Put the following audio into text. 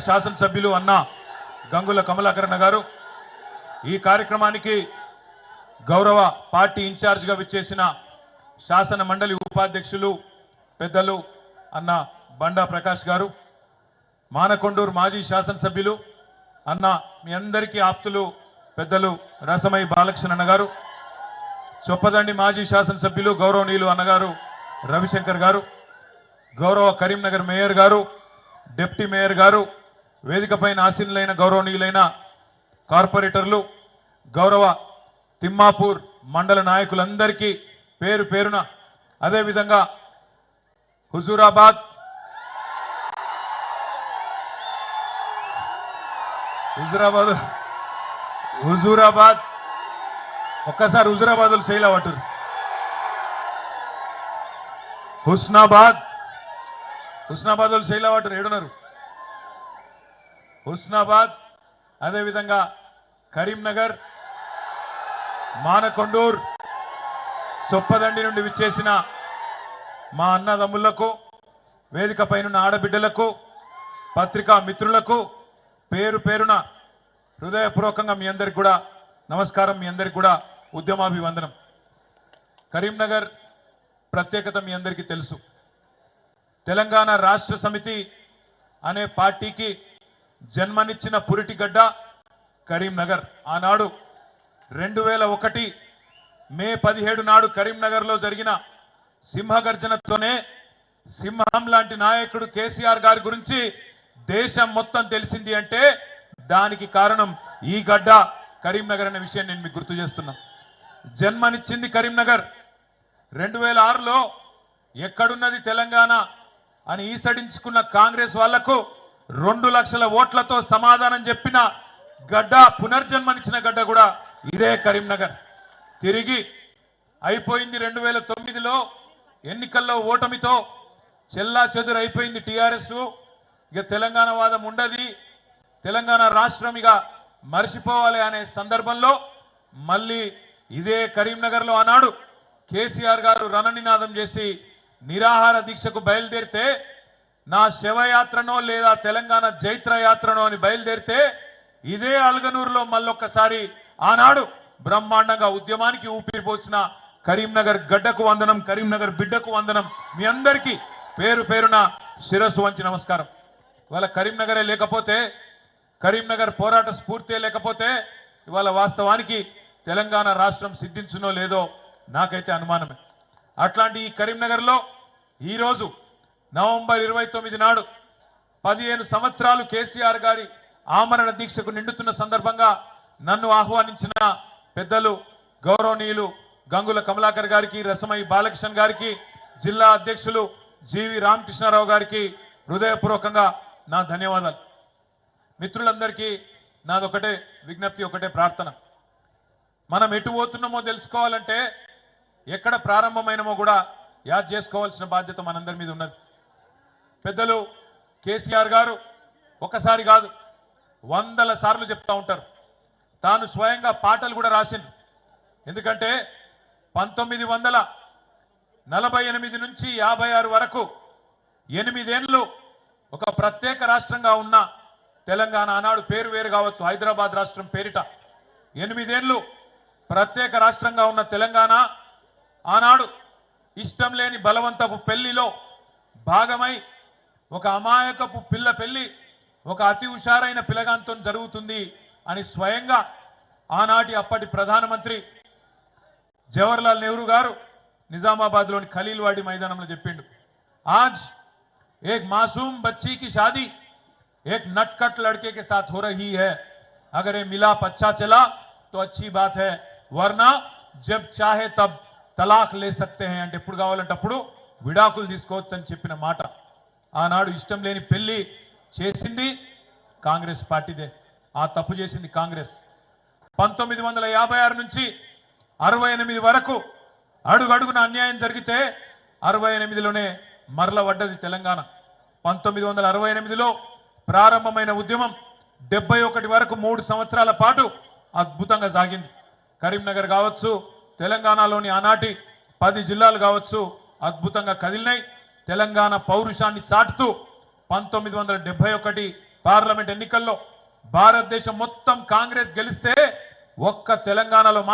శాసనసభ్యులు అన్న గంగుల కమలాకరణ గారు ఈ కార్యక్రమానికి గౌరవ పార్టీ ఇన్ఛార్జిగా విచ్చేసిన శాసన మండలి ఉపాధ్యక్షులు పెద్దలు అన్న బండా ప్రకాష్ గారు, మానకొండూరు మాజీ శాసనసభ్యులు అన్న మీ అందరికీ ఆప్తులు పెద్దలు రసమై బాలకృష్ణ గారు, చొప్పదండి మాజీ శాసనసభ్యులు గౌరవనీయులు అన్నగారు రవిశంకర్ గారు, గౌరవ కరీంనగర్ మేయర్ గారు, డిప్యూటీ మేయర్ గారు, వేదికపైన ఆసీనులైన గౌరవనీయులైన కార్పొరేటర్లు, గౌరవ తిమ్మాపూర్ మండల నాయకులందరికీ పేరు పేరున, అదేవిధంగా హుజూరాబాద్ ఒక్కసారి హుజూరాబాద్లు శైలా పట్టురు, హుస్నాబాద్ శైలా పట్టురు ఏడున్నారు, హుస్నాబాద్, అదేవిధంగా కరీంనగర్, మానకొండూర్, సొప్పదండి నుండి విచ్చేసిన మా అన్నదమ్ములకు, వేదిక పైన ఆడబిడ్డలకు, పత్రికా మిత్రులకు పేరు పేరున హృదయపూర్వకంగా మీ అందరికి కూడా నమస్కారం, మీ అందరికి కూడా ఉద్యమాభివందనం. కరీంనగర్ ప్రత్యేకత మీ అందరికీ తెలుసు. తెలంగాణ రాష్ట్ర సమితి అనే పార్టీకి జన్మనిచ్చిన పురిటిగడ్డ కరీంనగర్. ఆనాడు 2001 మే 17 నాడు కరీంనగర్లో జరిగిన సింహగర్జనతోనే సింహం లాంటి నాయకుడు కేసీఆర్ గారి గురించి దేశం మొత్తం తెలిసింది అంటే దానికి కారణం ఈ గడ్డ కరీంనగర్ అనే విషయం నేను మీకు గుర్తు చేస్తున్నా. జన్మనిచ్చింది కరీంనగర్. 2006లో ఎక్కడున్నది తెలంగాణ అని ఈసడించుకున్న కాంగ్రెస్ వాళ్లకు 2 లక్షల ఓట్లతో సమాధానం చెప్పిన గడ్డ, పునర్జన్మనిచ్చిన గడ్డ కూడా ఇదే కరీంనగర్. తిరిగి అయిపోయింది 2009లో ఎన్నికల్లో ఓటమితో చెల్లా చెదురు అయిపోయింది టీఆర్ఎస్. ఇక తెలంగాణ వాదం ఉండది, తెలంగాణ రాష్ట్రం ఇక మర్చిపోవాలి అనే సందర్భంలో మళ్ళీ ఇదే కరీంనగర్లో ఆనాడు కేసీఆర్ గారు రణనినాదం చేసి నిరాహార దీక్షకు బయలుదేరితే, నా శవయాత్రనో లేదా తెలంగాణ జైత్ర యాత్రనో అని బయలుదేరితే ఇదే అల్గనూరులో మళ్ళొక్కసారి ఆనాడు బ్రహ్మాండంగా ఉద్యమానికి ఊపిరి పోసిన కరీంనగర్ గడ్డకు వందనం, కరీంనగర్ బిడ్డకు వందనం. మీ అందరికీ పేరు పేరున శిరస్సు వంచి నమస్కారం. ఇవాళ కరీంనగరే లేకపోతే, కరీంనగర్ పోరాట స్ఫూర్తే లేకపోతే ఇవాళ వాస్తవానికి తెలంగాణ రాష్ట్రం సిద్ధించునో లేదో నాకైతే అనుమానమే. అట్లాంటి ఈ కరీంనగర్లో ఈరోజు నవంబర్ 29 నాడు 15 సంవత్సరాలు కేసీఆర్ గారి ఆమరణ దీక్షకు నిండుతున్న సందర్భంగా నన్ను ఆహ్వానించిన పెద్దలు గౌరవనీయులు గంగుల కమలాకర్ గారికి, రసమై బాలకృష్ణ గారికి, జిల్లా అధ్యక్షులు జీవి రామకృష్ణారావు గారికి హృదయపూర్వకంగా నా ధన్యవాదాలు. మిత్రులందరికీ నాదొకటే విజ్ఞప్తి, ఒకటే ప్రార్థన. మనం ఎటు పోతున్నామో తెలుసుకోవాలంటే ఎక్కడ ప్రారంభమైనమో కూడా యాద్ చేసుకోవాల్సిన బాధ్యత మనందరి మీద ఉన్నది. పెద్దలు కేసీఆర్ గారు ఒకసారి కాదు 100ల సార్లు చెప్తా ఉంటారు. తాను స్వయంగా పాటలు కూడా రాసిండ్రు. ఎందుకంటే 1948 నుంచి 56 వరకు 8 ఏళ్ళు ఒక ప్రత్యేక రాష్ట్రంగా ఉన్న తెలంగాణ, ఆనాడు పేరు వేరు కావచ్చు, హైదరాబాద్ రాష్ట్రం పేరిట 8 ఏళ్ళు ప్రత్యేక రాష్ట్రంగా ఉన్న తెలంగాణ ఆనాడు ఇష్టం లేని బలవంతపు పెళ్లిలో భాగమై ఒక అమాయకపు పిల్ల పెళ్లి ఒక అతి హుషారైన పిల్లగాంతో జరుగుతుంది అని స్వయంగా ఆనాటి అప్పటి ప్రధానమంత్రి జవహర్లాల్ నెహ్రూ గారు నిజామాబాద్లోని ఖలీల్వాడి మైదానంలో చెప్పిండు, ఆజ్ एक मासूम बच्ची की शादी एक नटखट लड़के के साथ हो रही है, अगर ये मिलाप अच्छा चला तो अच्छी बात है, वरना जब चाहे तब तलाक ले सकते हैं అంటే ఎప్పుడు కావాలంటే అప్పుడు విడాకులు తీసుకోవచ్చు అని చెప్పిన మాట. ఆనాడు ఇష్టం లేని పెళ్లి చేసింది కాంగ్రెస్ పార్టీదే. ఆ తప్పు చేసింది కాంగ్రెస్. 1956 నుంచి 68 వరకు అడుగడుగున అన్యాయం జరిగితే 68లోనే మరల పడ్డది తెలంగాణ. 1968లో ప్రారంభమైన ఉద్యమం 71 వరకు 3 సంవత్సరాల పాటు అద్భుతంగా సాగింది. కరీంనగర్ కావచ్చు, తెలంగాణలోని ఆనాటి 10 జిల్లాలు కావచ్చు అద్భుతంగా కదిలినాయి. తెలంగాణ పౌరుషాన్ని చాటుతూ 1971 పార్లమెంట్ ఎన్నికల్లో భారతదేశం మొత్తం కాంగ్రెస్ గెలిస్తే ఒక్క తెలంగాణలో